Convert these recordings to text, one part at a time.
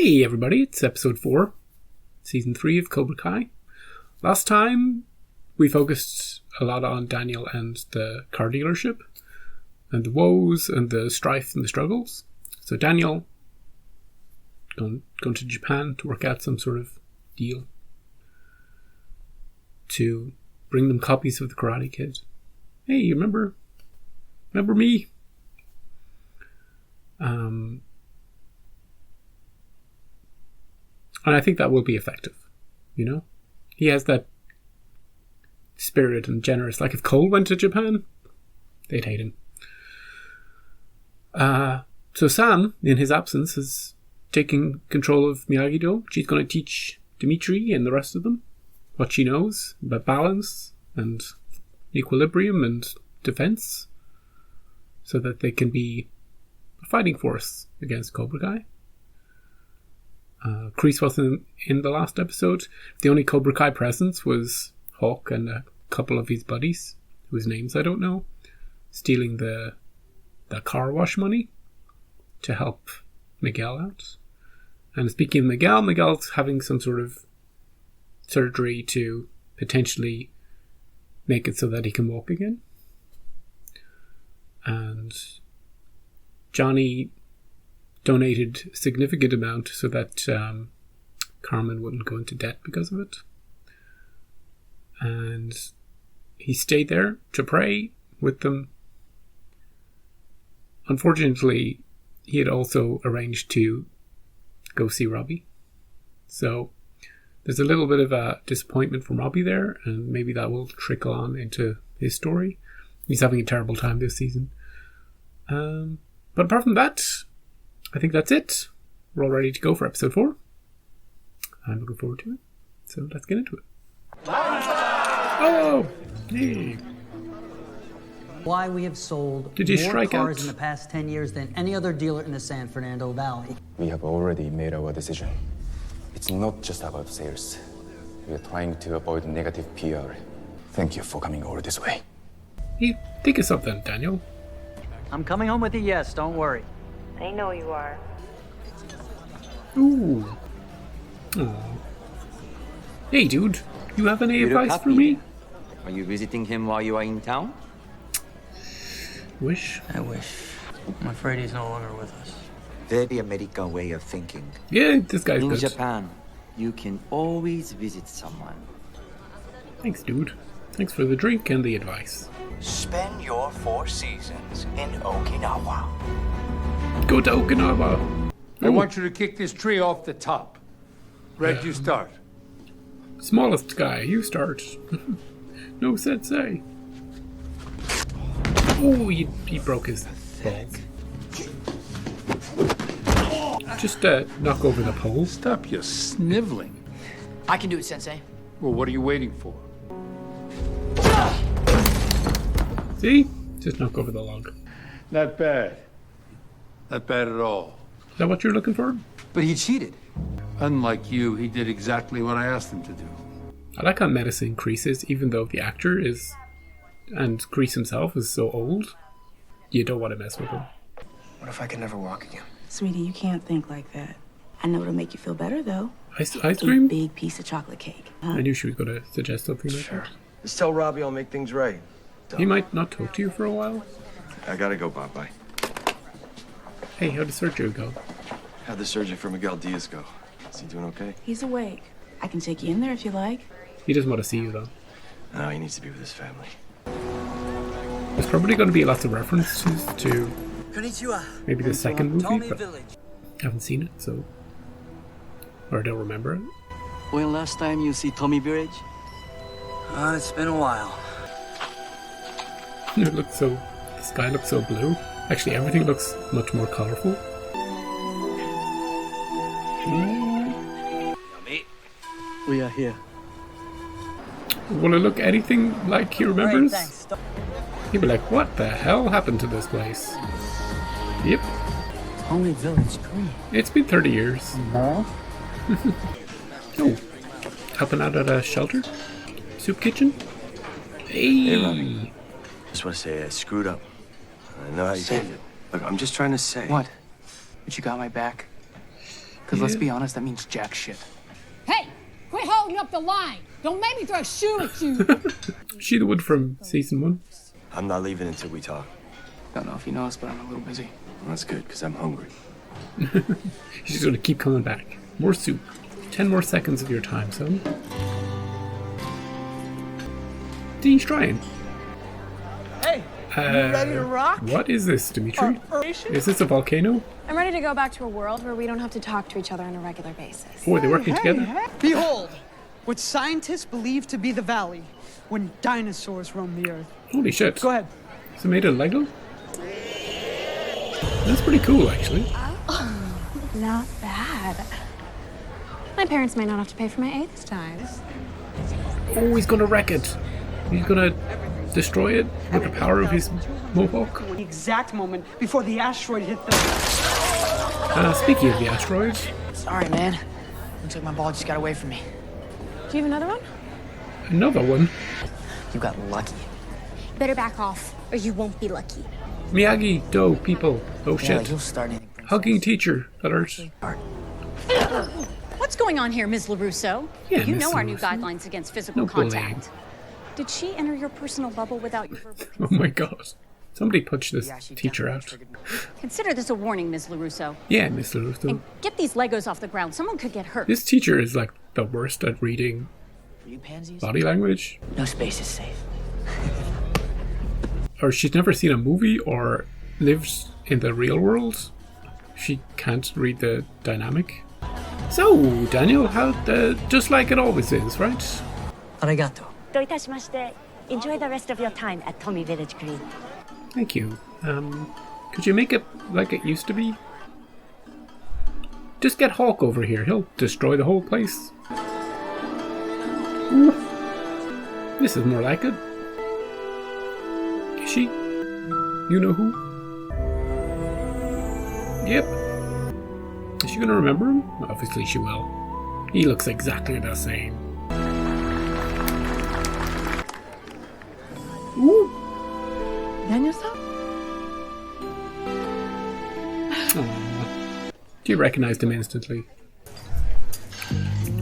Hey everybody, it's episode 4, season 3 of Cobra Kai. Last time we focused a lot on Daniel and the car dealership, and the woes and the strife and the struggles. So Daniel going to Japan to work out some sort of deal to bring them copies of the Karate Kid. Hey, you remember me? And I think that will be effective, you know? He has that spirit and generous. Like if Cole went to Japan, they'd hate him. So Sam, in his absence, is taking control of Miyagi-Do. She's going to teach Dimitri and the rest of them what she knows about balance and equilibrium and defense, so that they can be a fighting force against Cobra Kai. Kreese wasn't in the last episode. The only Cobra Kai presence was Hawk and a couple of his buddies, whose names I don't know, stealing the car wash money to help Miguel out. And speaking of Miguel's having some sort of surgery to potentially make it so that he can walk again. And Johnny donated a significant amount so that Carmen wouldn't go into debt because of it. And he stayed there to pray with them. Unfortunately, he had also arranged to go see Robbie. So there's a little bit of a disappointment from Robbie there, and maybe that will trickle on into his story. He's having a terrible time this season. But apart from that, I think that's it. We're all ready to go for episode 4. I'm looking forward to it. So let's get into it. Oh! Hey. Why we have sold Did you more strike cars out? in the past 10 years than any other dealer in the San Fernando Valley. We have already made our decision. It's not just about sales. We are trying to avoid negative PR. Thank you for coming over this way. Hey, think of something, Daniel. I'm coming home with you, yes, don't worry. I know you are. Ooh. Aww. Hey, dude. You have any advice for me? Are you visiting him while you are in town? Wish. I wish. I'm afraid he's no longer with us. Very American way of thinking. Yeah, this guy's In good. Japan, you can always visit someone. Thanks, dude. Thanks for the drink and the advice. Spend your 4 seasons in Okinawa. Go to Okinawa. I want you to kick this tree off the top. Red, you start. Smallest guy, you start. No sensei. Oh, he broke his balls. Just knock over the pole. Stop your sniveling. I can do it, Sensei. Well, what are you waiting for? See? Just knock over the log. Not bad. Not bad at all. Is that what you're looking for? But he cheated. Unlike you, he did exactly what I asked him to do. I like how medicine increases, even though the actor is, and Kreese himself is so old. You don't want to mess with him. What if I can never walk again? Sweetie, you can't think like that. I know it'll make you feel better, though. Ice A cream? big piece of chocolate cake. Huh? I knew she was going to suggest something like that. Just tell Robbie I'll make things right. He might not talk to you for a while. I gotta go, bye-bye. Hey, how did surgery go? How'd the surgery for Miguel Diaz go? Is he doing okay? He's awake. I can take you in there if you like. He doesn't want to see you, though. No, he needs to be with his family. There's probably going to be lots of references to Konnichiwa. maybe the second movie, Tommy but Village. I haven't seen it, so... Or I don't remember it. When last time you see Tommy Village? It's been a while. It looks so... The sky looks so blue. Actually, everything looks much more colourful. We are here. Will it look anything like he remembers? Great, thanks. He'd be like, what the hell happened to this place? Yep, Tommy Village Green. it's been 30 years. Oh, helping out at a shelter? Soup kitchen? Hey, Robbie. Just want to say I screwed up. I know how you feel. Look, I'm just trying to say. What? But you got my back? Because let's be honest, that means jack shit. Hey, quit holding up the line. Don't make me throw a shoe at you. Is she the one from season 1? I'm not leaving until we talk. Don't know if you noticed, but I'm a little busy. Well, that's good, because I'm hungry. She's going to keep coming back. More soup. 10 more seconds of your time, son. Dean's trying. Hey, you ready to rock? What is this, Dimitri? Is this a volcano? I'm ready to go back to a world where we don't have to talk to each other on a regular basis. Oh, are they working together? Behold, what scientists believe to be the valley when dinosaurs roamed the earth. Holy shit. Go ahead. Is it made of Lego? That's pretty cool, actually. Oh, not bad. My parents might not have to pay for my 8th time. Oh, he's gonna wreck it. He's gonna destroy it with the power of his mohawk. The exact moment before the asteroid hit the... Speaking of the asteroids. Sorry, man. Looks like my ball just got away from me. Do you have another one? Another one. You got lucky. Better back off, or you won't be lucky. Miyagi-Do people. Oh Yeah, shit. you'll start anything. Hugging teacher alert. What's going on here, Ms. LaRusso? Yeah, you Ms. know our new LaRusso. guidelines against physical No bullying. contact. Did she enter your personal bubble without your verbal consent? Oh my god. Somebody punch this teacher out. Consider this a warning, Ms. LaRusso. Yeah, Miss LaRusso. And get these Legos off the ground. Someone could get hurt. This teacher is like the worst at reading For you pansies, body language. no space is safe. Or she's never seen a movie or lives in the real world. She can't read the dynamic. So, Daniel, how just like it always is, right? Arigato. Enjoy the rest of your time at Tommy Village Green. Thank you. Could you make it like it used to be? Just get Hulk over here. He'll destroy the whole place. Ooh. This is more like it. Is she? You know who? Yep. Is she gonna remember him? Obviously she will. He looks exactly the same. Ooh. Daniel-san? Aww. You recognized him instantly.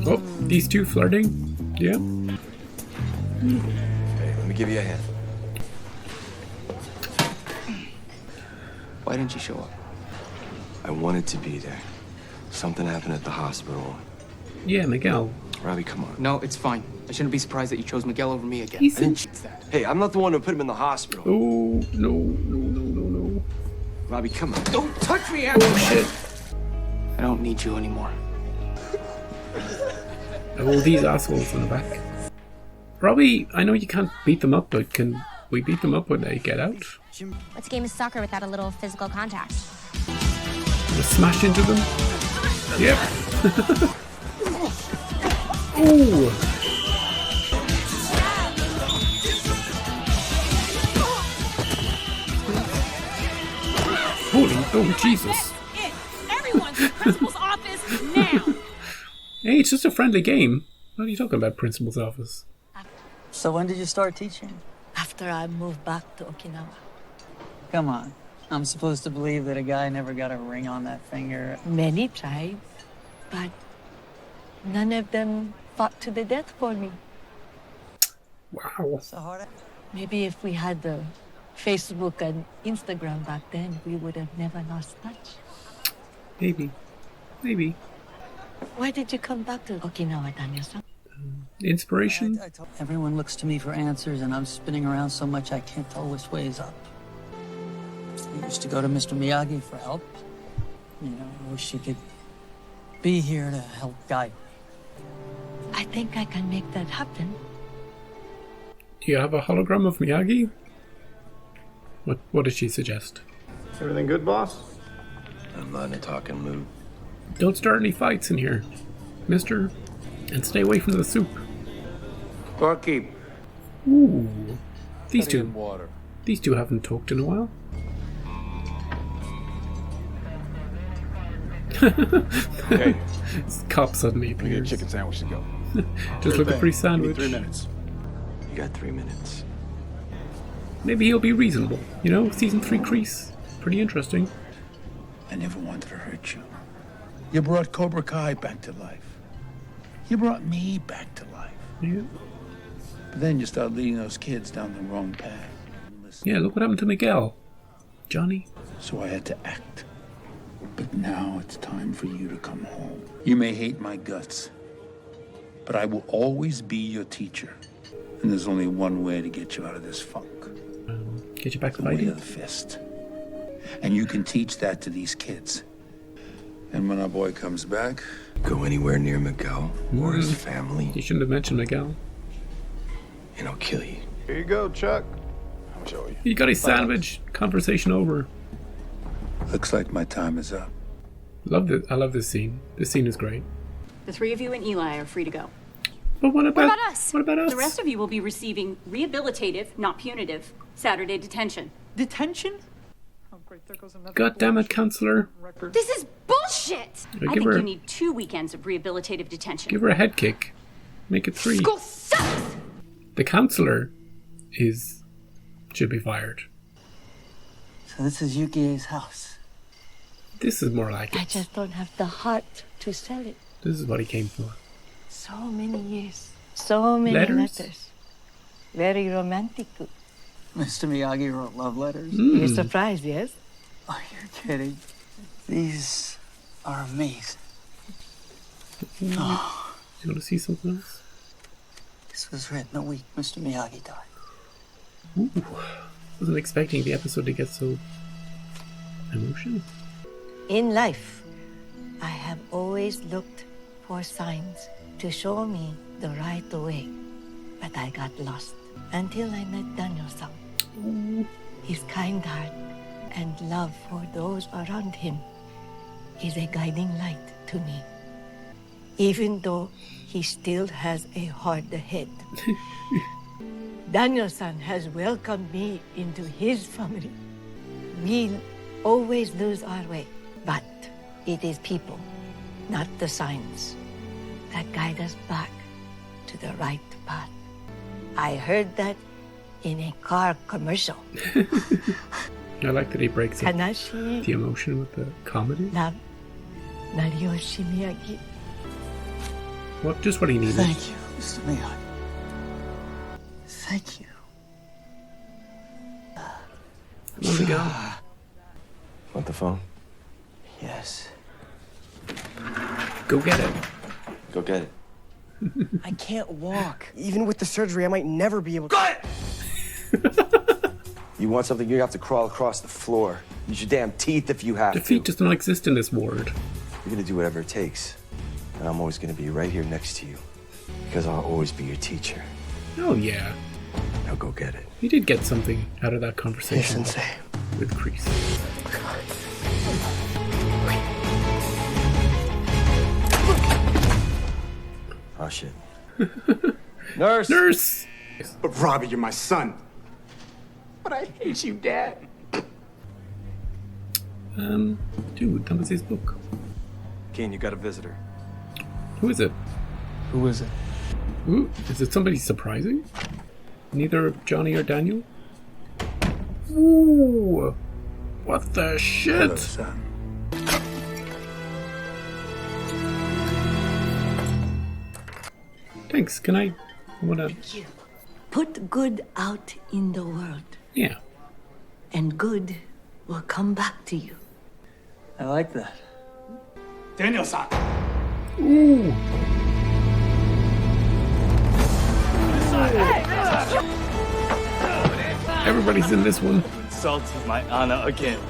Oh, these two flirting? Yeah. Hey, let me give you a hand. Why didn't you show up? I wanted to be there. Something happened at the hospital. Yeah, Miguel. Robbie, come on. No, it's fine. I shouldn't be surprised that you chose Miguel over me again. He's I didn't choose that. Hey, I'm not the one who put him in the hospital. Oh, no. Robbie, come on. Don't touch me, Oh, shit. I don't need you anymore. Oh, these assholes in the back. Robbie, I know you can't beat them up, but can we beat them up when they get out? What's game of soccer without a little physical contact? Just smash into them? Yep. Ooh. Holy, oh Jesus. Everyone to the principal's office now. Hey, it's just a friendly game. What are you talking about, principal's office? So when did you start teaching? After I moved back to Okinawa. Come on. I'm supposed to believe that a guy never got a ring on that finger. Many tried, but none of them fought to the death for me. Wow. So hard. Maybe if we had the Facebook and Instagram back then, we would have never lost touch. Maybe. Why did you come back to Okinawa, Daniel-san? Inspiration? Everyone looks to me for answers, and I'm spinning around so much I can't tell which way is up. I used to go to Mr. Miyagi for help. You know, I wish he could be here to help guide me. I think I can make that happen. Do you have a hologram of Miyagi? What did she suggest? Everything good, boss? I'm not in a talking mood. Don't start any fights in here, mister. And stay away from the soup. Barkeep. Ooh. These Plenty of two. water. These two haven't talked in a while. Hey, Cop suddenly we get a appears. chicken sandwich to go. Just looking for his sandwich. 3 minutes. You got 3 minutes. Maybe he'll be reasonable. You know, season 3 Crease. Pretty interesting. I never wanted to hurt you. You brought Cobra Kai back to life. You brought me back to life. Yeah. But then you start leading those kids down the wrong path. Yeah, look what happened to Miguel. Johnny. So I had to act. But now it's time for you to come home. You may hate my guts, but I will always be your teacher. And there's only one way to get you out of this funk. Get you back the fighting? way of the fist. And you can teach that to these kids. And when our boy comes back... Go anywhere near Miguel or his family. You shouldn't have mentioned Miguel. And I'll kill you. Here you go, Chuck. I'll show you. You got a sandwich. Conversation over. Looks like my time is up. I love this scene. This scene is great. The three of you and Eli are free to go. But what about us? What about us? The rest of you will be receiving rehabilitative, not punitive, Saturday detention. Detention? God damn it, counselor. This is bullshit! I think her, you need 2 weekends of rehabilitative detention. Give her a head kick. Make it 3. School sucks! The counselor should be fired. So this is Yukie's house. This is more like it. I just don't have the heart to sell it. This is what he came for. So many years. So many letters. Very romantic. Mr. Miyagi wrote love letters. You're surprised, yes? Oh, you're kidding. These are amazing. Oh. You want to see something else? This was written the week Mr. Miyagi died. Ooh. Wasn't expecting the episode to get so emotional. In life, I have always looked for signs to show me the right way. But I got lost until I met Daniel-san. His kind heart and love for those around him is a guiding light to me. Even though he still has a hard head. Daniel-san has welcomed me into his family. We'll always lose our way, but it is people, not the signs, that guide us back to the right path. I heard that in a car commercial. I like that he breaks up Kanashi the emotion with the comedy. Love Nariyoshi Miyagi. Just what he needed. Thank you, Mr. Miyagi. Thank you. Come on, Miguel. Want the phone? Yes. Go get it. Go get it. I can't walk. Even with the surgery, I might never be able to. Got it! You want something, you have to crawl across the floor. Use your damn teeth if you have to. Defeat does not exist in this ward. You're gonna do whatever it takes. And I'm always gonna be right here next to you. Because I'll always be your teacher. Oh, yeah. Now go get it. You did get something out of that conversation. Yes, Sensei. With Kreese. Oh, shit. Nurse! Nurse! But Robbie, you're my son. But I hate you, Dad. Dude, that was his book. Kane, you got a visitor. Who is it? Who is it? Ooh, is it somebody surprising? Neither Johnny or Daniel? Ooh! What the shit? Hello, son. Thanks, can I wanna... Put good out in the world. Yeah. And good will come back to you. I like that. Daniel-san! Ooh! Everybody's in this one. Insulted my honor again,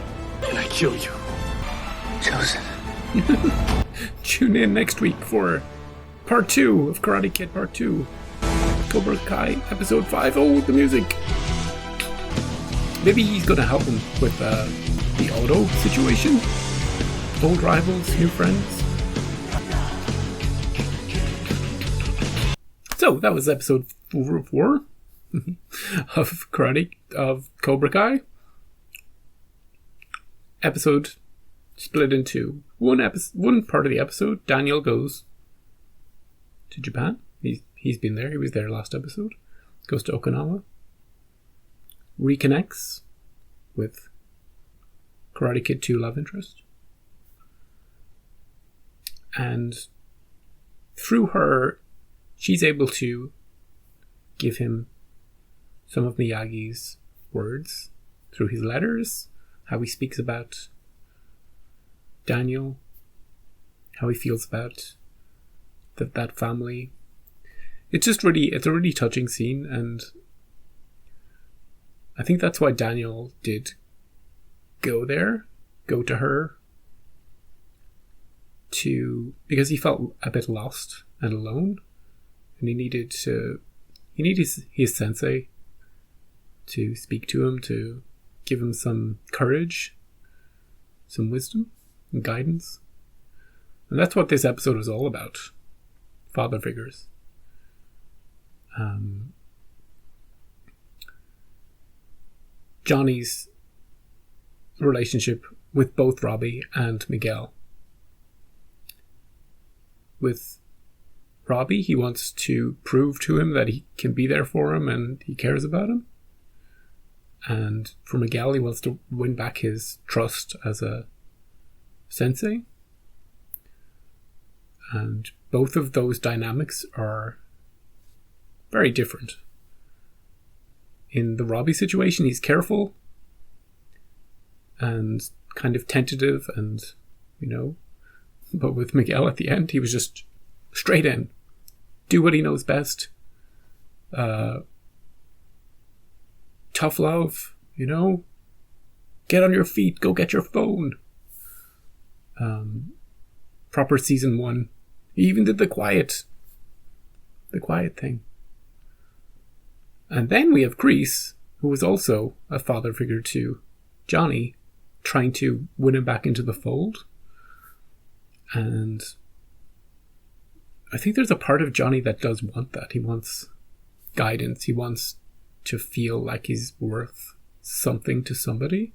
and I kill you. Chosen. Tune in next week for part 2 of Karate Kid Part 2. Cobra Kai Episode 5. Oh, the music. Maybe he's gonna help him with the auto situation. Old rivals, new friends. So that was episode 4 of Cobra Kai. Episode split into one part of the episode. Daniel goes to Japan. He's been there. He was there last episode. Goes to Okinawa. Reconnects with Karate Kid 2 love interest. And through her, she's able to give him some of Miyagi's words through his letters, how he speaks about Daniel, how he feels about that family. It's a really touching scene, and I think that's why Daniel did go to her, because he felt a bit lost and alone, and he needed his sensei to speak to him, to give him some courage, some wisdom and guidance. And that's what this episode was all about. Father figures. Johnny's relationship with both Robbie and Miguel. With Robbie, he wants to prove to him that he can be there for him and he cares about him. And for Miguel, he wants to win back his trust as a sensei. And both of those dynamics are very different. In the Robbie situation, he's careful and kind of tentative and, but with Miguel at the end, he was just straight in. Do what he knows best. Tough love, Get on your feet, go get your phone. Proper season 1. He even did the quiet thing. And then we have Kreese, who was also a father figure to Johnny, trying to win him back into the fold. And I think there's a part of Johnny that does want that. He wants guidance. He wants to feel like he's worth something to somebody.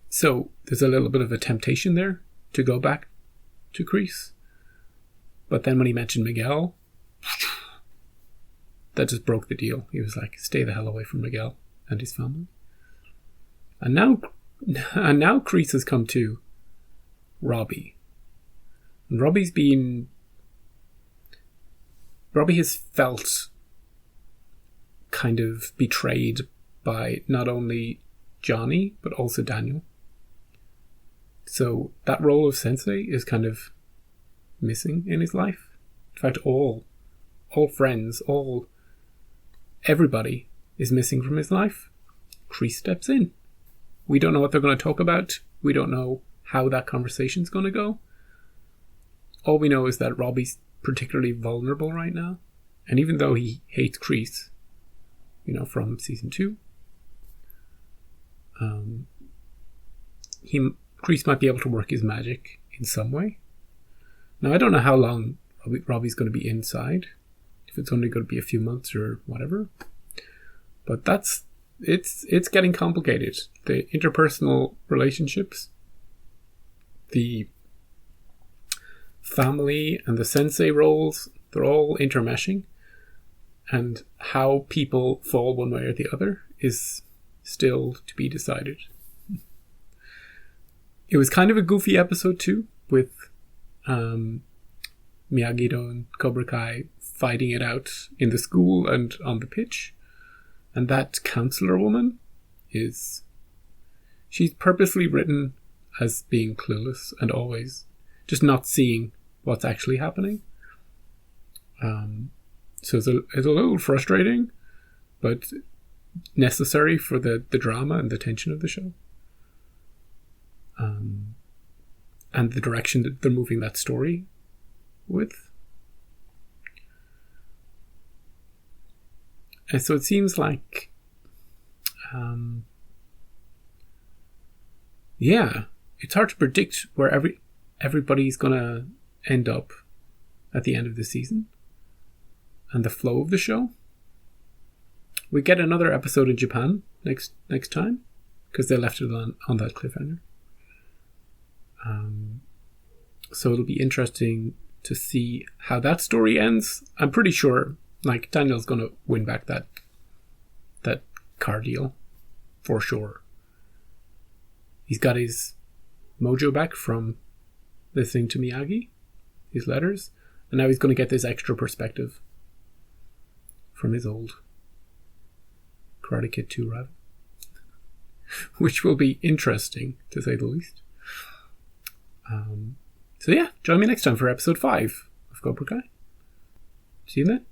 So there's a little bit of a temptation there to go back to Kreese. But then when he mentioned Miguel, that just broke the deal. He was like, stay the hell away from Miguel and his family. And now Kreese has come to Robbie. And Robbie has felt kind of betrayed by not only Johnny, but also Daniel. So that role of sensei is kind of missing in his life. In fact, all friends, everybody is missing from his life. Kreese steps in. We don't know what they're going to talk about. We don't know how that conversation's going to go. All we know is that Robbie's particularly vulnerable right now. And even though he hates Kreese, from season 2, Kreese might be able to work his magic in some way. Now, I don't know how long Robbie's going to be inside, if it's only going to be a few months or whatever. But it's getting complicated. The interpersonal relationships, the family and the sensei roles, they're all intermeshing. And how people fall one way or the other is still to be decided. It was kind of a goofy episode too, with Miyagi-Do and Cobra Kai fighting it out in the school and on the pitch. And that counselor woman she's purposely written as being clueless and always just not seeing what's actually happening. So it's a little frustrating, but necessary for the drama and the tension of the show. And the direction that they're moving that story with. And so it seems like, it's hard to predict where everybody's going to end up at the end of the season and the flow of the show. We get another episode in Japan next time because they left it on that cliffhanger. So it'll be interesting to see how that story ends. I'm pretty sure Daniel's going to win back that car deal for sure. He's got his mojo back from listening to Miyagi, his letters, and now he's going to get this extra perspective from his old Karate Kid 2 rival, which will be interesting, to say the least. So yeah, join me next time for episode 5 of Cobra Kai. See you then.